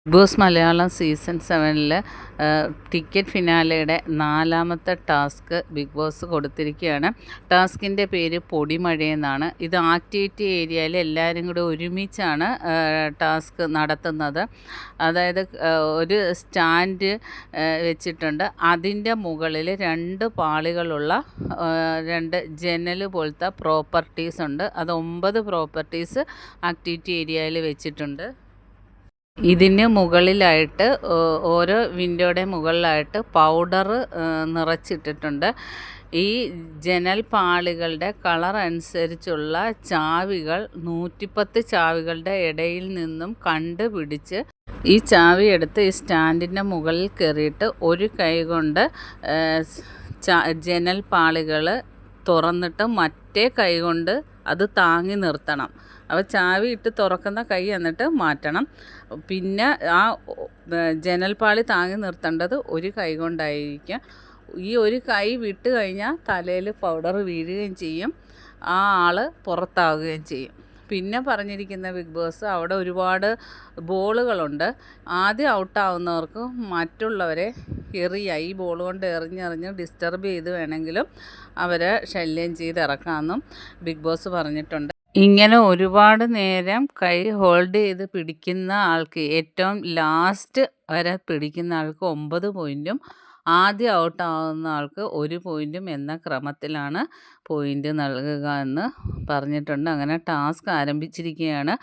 Big Boss Malayalam season 7 ticket ഫിനാലയുടെ 4ാമത്തെ task Bigg Boss കൊടുത്തിരിക്കുകയാണ്. ടാസ്കിൻ്റെ പേര് പൊടിമഴയെന്നാണ്. ഇത് ആക്ടിവിറ്റി ഏരിയയിൽ എല്ലാവരും കൂടെ ഒരുമിച്ചാണ് ടാസ്ക് നടത്തുന്നത്. അതായത് ഒരു സ്റ്റാൻഡ് വെച്ചിട്ടുണ്ട്. അതിൻ്റെ മുകളിൽ 2 പാളികളുള്ള 2 ജനൽ പോലത്തെ പ്രോപ്പർട്ടീസ് ഉണ്ട്. അത് 9 പ്രോപ്പർട്ടീസ് ആക്ടിവിറ്റി ഏരിയയിൽ വെച്ചിട്ടുണ്ട്. ഇതിന് മുകളിലായിട്ട് ഓരോ വിൻഡോയുടെ മുകളിലായിട്ട് പൗഡർ നിറച്ചിട്ടിട്ടുണ്ട്. ഈ ജനൽ പാളികളുടെ കളർ അനുസരിച്ചുള്ള ചാവികൾ 110 ചാവികളുടെ ഇടയിൽ നിന്നും കണ്ടുപിടിച്ച് ഈ ചാവി എടുത്ത് ഈ സ്റ്റാൻഡിൻ്റെ മുകളിൽ കയറിയിട്ട് ഒരു കൈ കൊണ്ട് ജനൽ പാളികൾ തുറന്നിട്ട് മറ്റേ കൈ കൊണ്ട് അത് താങ്ങി നിർത്തണം. അപ്പോൾ ചാവി ഇട്ട് തുറക്കുന്ന കൈ എന്നിട്ട് മാറ്റണം. പിന്നെ ആ ജനൽപ്പാളി താങ്ങി നിർത്തേണ്ടത് ഒരു കൈ കൊണ്ടായിരിക്കും. ഈ ഒരു കൈ വിട്ട് കഴിഞ്ഞാൽ തലയിൽ പൗഡർ വീഴുകയും ചെയ്യും, ആ ആൾ പുറത്താവുകയും ചെയ്യും. പിന്നെ പറഞ്ഞിരിക്കുന്ന ബിഗ് ബോസ് അവിടെ ഒരുപാട് ബോളുകളുണ്ട്. ആദ്യം ഔട്ടാവുന്നവർക്ക് മറ്റുള്ളവരെ ഈ ബോൾ കൊണ്ട് എറിഞ്ഞെറിഞ്ഞ് ഡിസ്റ്റർബ് ചെയ്ത് വേണമെങ്കിലും അവരെ ശല്യം ചെയ്ത് ഇറക്കാമെന്നും ബിഗ് ബോസ് പറഞ്ഞിട്ടുണ്ട്. ഇങ്ങനെ ഒരുപാട് നേരം കൈ ഹോൾഡ് ചെയ്ത് പിടിക്കുന്ന ആൾക്ക്, ഏറ്റവും ലാസ്റ്റ് വരെ പിടിക്കുന്ന ആൾക്ക് 9 പോയിൻറ്റും ആദ്യം ഔട്ടാവുന്ന ആൾക്ക് 1 പോയിൻറ്റും എന്ന ക്രമത്തിലാണ് പോയിൻ്റ് നൽകുക എന്ന് പറഞ്ഞിട്ടുണ്ട്. അങ്ങനെ ടാസ്ക് ആരംഭിച്ചിരിക്കുകയാണ്.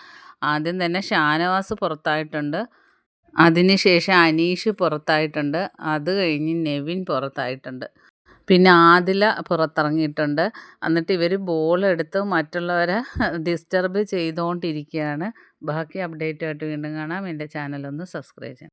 ആദ്യം തന്നെ ഷാനവാസ് പുറത്തായിട്ടുണ്ട്. അതിനുശേഷം അനീഷ് പുറത്തായിട്ടുണ്ട്. അത് കഴിഞ്ഞ് നെവിൻ പുറത്തായിട്ടുണ്ട്. പിന്നെ ആദില പുറത്തിറങ്ങിയിട്ടുണ്ട്. എന്നിട്ട് ഇവർ ബോളെടുത്ത് മറ്റുള്ളവരെ ഡിസ്റ്റർബ് ചെയ്തുകൊണ്ടിരിക്കുകയാണ്. ബാക്കി അപ്ഡേറ്റുമായിട്ട് വീണ്ടും കാണാം. എൻ്റെ ചാനലൊന്ന് സബ്സ്ക്രൈബ് ചെയ്യണം.